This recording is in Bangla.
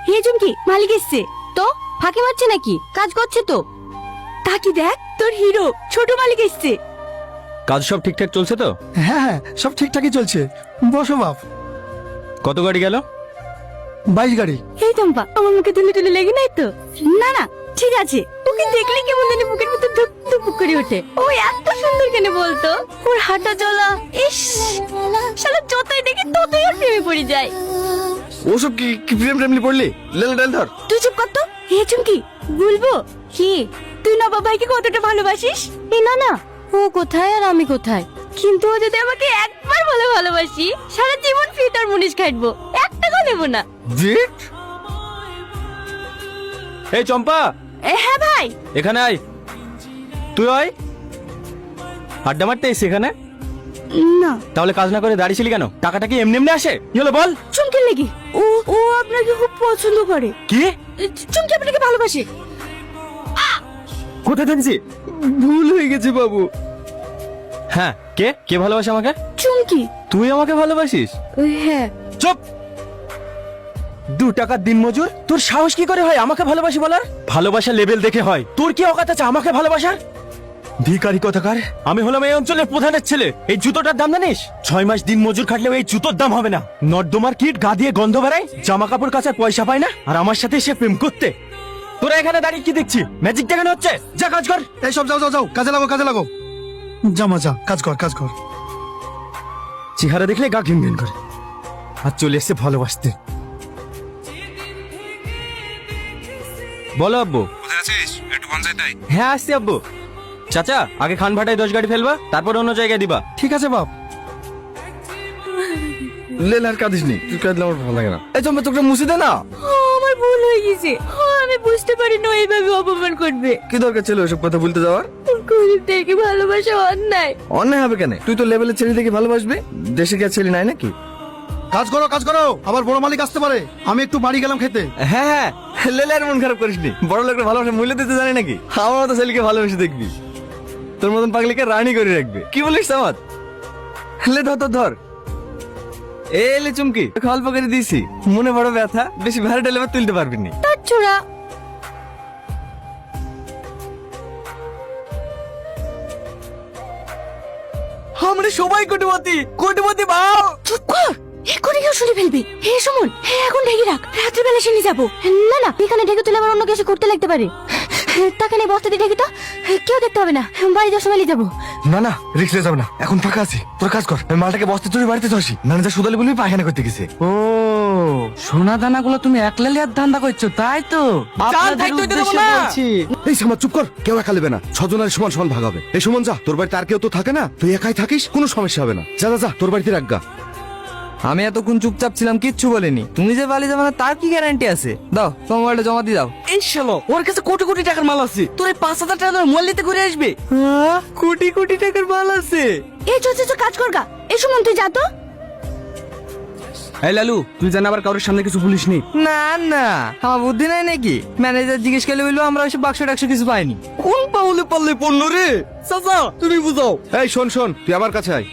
হে চুমকি, মালিক এসছে। তো ফাঁকি মারছে নাকি? কাজ করছে তো। কাকি দেখ, তোর হিরো ছোট মালিক এসছে। কাজ সব ঠিকঠাক চলছে তো? হ্যাঁ হ্যাঁ, সব ঠিকঠাকই চলছে। বসো বাপ। কত গাড়ি গেল? 22 গাড়ি। এই টম্পা, আমার মুখে তুলে তুলে লেগে নাই তো? না না, ঠিক আছে। ওকে দেখলে কেমন জানি বুকের ভিতর ধুক ধুক করে ওঠে। ও এত সুন্দর কেন বলতো? ওর হাঁটা চলা, ইস, শালা যতই দেখি ততই আর প্রেমে পড়ে যায়। ওসব কি কি প্রেম প্রেমলি পড়লি? লেল ডাল ধর। তুই চুপ কর তো। হে চুমকি, বলবো কি, তুই নবাব ভাইকে কতটা ভালোবাসিস? এই না না, ও কোথায় আর আমি কোথায়? কিন্তু ও যদি আমাকে একবার বলে ভালোবাসি, সারা জীবন ফিট আর মুনিশ খাটবো, এক টাকা নেবো না। জিট। এই চম্পা, হ্যাঁ ভাই। এখানে আয়। তুই আয়। আড্ডা মারতে এসে এখানে? না, তাহলে কাজ না করে দাঁড়িয়েছিলি কেন? টাকাটা কি এমনি এমনি আসে? কি হলো বল? চুমকির লেগে। ও ও আপনাকে খুব পছন্দ করে। কি? চুমকি আপনাকে ভালোবাসে। কোথায় দেখছি? ভুল হয়ে গেছে বাবু। হ্যাঁ, কে কে ভালোবাসে আমাকে? চুমকি। তুই আমাকে ভালোবাসিস? হ্যাঁ। চুপ। 2 টাকার দিনমজুর, তোর সাহস কি করে হয় আমাকে ভালোবাসি বলার? ভালোবাসা লেভেল দেখে হয়। তোর কি অকাত আছে আমাকে ভালোবাসার? ভিখারি কথাকার। আমি হলাম এই অঞ্চলের প্রধানের ছেলে। এই জুতোটার দাম জানিস? 6 মাস দিন মজুর খাটলেও এই জুতোর দাম হবে না। নর্দমার কিট গা দিয়ে গন্ধ বেড়ায়, জামা কাপড় কাচার পয়সা পায় না, আর আমার সাথে এসে প্রেম করতে। তোরা এখানে দাঁড়িয়ে কি দেখছি? ম্যাজিক দেখানো হচ্ছে? যা কাজ কর। এই সব যাও যাও যাও, কাজে লাগো কাজে লাগো। জামা যা, কাজ কর কাজ কর। চেহারা দেখলে গা ঘিন ঘিন করে। আর চলে এসছে ভালোবাসতে। বলো আব্বু। কোথায় আছিস? একটু পঞ্চায়েত আয়। হ্যাঁ আসছি আব্বু। চাচা, আগে খান ভাটায় 10 গাড়ি ফেলবা, তারপর অন্য জায়গায় দিবা। ঠিক আছে বাপ। লেল আর কাঁদিস নি, তুই কাঁদলে আমার ভালো লাগে না। এই চম্পা, তোকে মুছে দে না। আমার ভুল হয়ে গেছে। আমি বুঝতে পারি না এইভাবে অপমান করবে। কি দরকার ছিল ওসব কথা বলতে যাওয়ার? গরিবদেরকে ভালোবাসা অন্যায়। অন্যায় হবে কেন? তুই তো লেভেলের ছেলে দেখে ভালোবাসবি। দেশে কি আর ছেলে নাই নাকি? কাজ করো কাজ করো, আবার বড় মালিক আসতে পারে। আমি একটু বাড়ি গেলাম খেতে। হ্যাঁ হ্যাঁ, লেলে আর মন খারাপ করিসনি। বড় লোকের ভালোবাসা মূল্য দিতে জানি নাকি? আমার মতো ছেলেকে ভালোবেসে দেখবি, তোর মতন পাগলিকে রানী করে রাখবে। কি বলিস সামাদ? লে ধর ধর ধর। এলে চুমকি, অল্প করে দিয়েছি। মনে বড় ব্যথা, বেশি ভারী ঢেলে তুলতে পারবি না। তার ছোড়া। আমরা সবাই কোটিপতি, কোটিপতি বাও। চুপ কর, এক্ষুনি কেউ শুনে ফেলবে। হে সুমন, এখন ঢেকে রাখ, রাত্রিবেলা শুনে যাবো। না না, এখানে ঢেকে তুলে আবার অন্য কিছু করতে লাগতে পারে। তাকে নিয়ে বস্তা দিয়ে ঢেকে তো, কেউ দেখতে হবে না। বাড়ি যাওয়ার সময় যাবো। না না, রিক্সে যাবে না, এখন ফাঁকা আছি। তোর কাজ কর, আমি মালটাকে বস্তা চুরি বাড়িতে ধসি। ম্যানেজার সুদালি বলবি পায়খানা করতে গেছে। ও, সোনা দানা গুলো তুমি একলা লিয়ার ধান্দা করছো, তাই তো? আপনাদের উদ্দেশ্যে বলছি। এই সামা চুপ কর, কেউ একা নেবে না। 6 জনের সমান সমান ভাগ হবে। এই সুমন যা, তোর বাড়িতে আর কেউ তো থাকে না, তুই একাই থাকিস, কোনো সমস্যা হবে না। যা যা যা, তোর বাড়িতে রাখগা। আমি এতক্ষণ চুপচাপ ছিলাম, কিচ্ছু বলিনি। তুমি যে বালি যাবে না তার কি গ্যারান্টি আছে? দাও তোমার মোবাইলটা জমা দিয়ে দাও। এই শালো, ওর কাছে কোটি কোটি টাকার মাল আছে। তোর এই 5,000 টাকার মোবাইল নিতে ঘুরে আসবে? কোটি কোটি টাকার মাল আছে। এই চল চল, কাজ কর গা। এই সুমন, তুই যা তো। এই লালু, তুই জান আবার কারোর সামনে কিছু বলিস নি। না না, আমার বুদ্ধি নাই নাকি? ম্যানেজার জিজ্ঞেস করলে বললো আমরা ওইসব বাক্স টাক্স কিছু পাইনি। কোন পাউলে পাল্লে পড়লো রে? চাচা, তুমি বুঝাও। এই শোন শোন, তুই আমার কাছে আয়।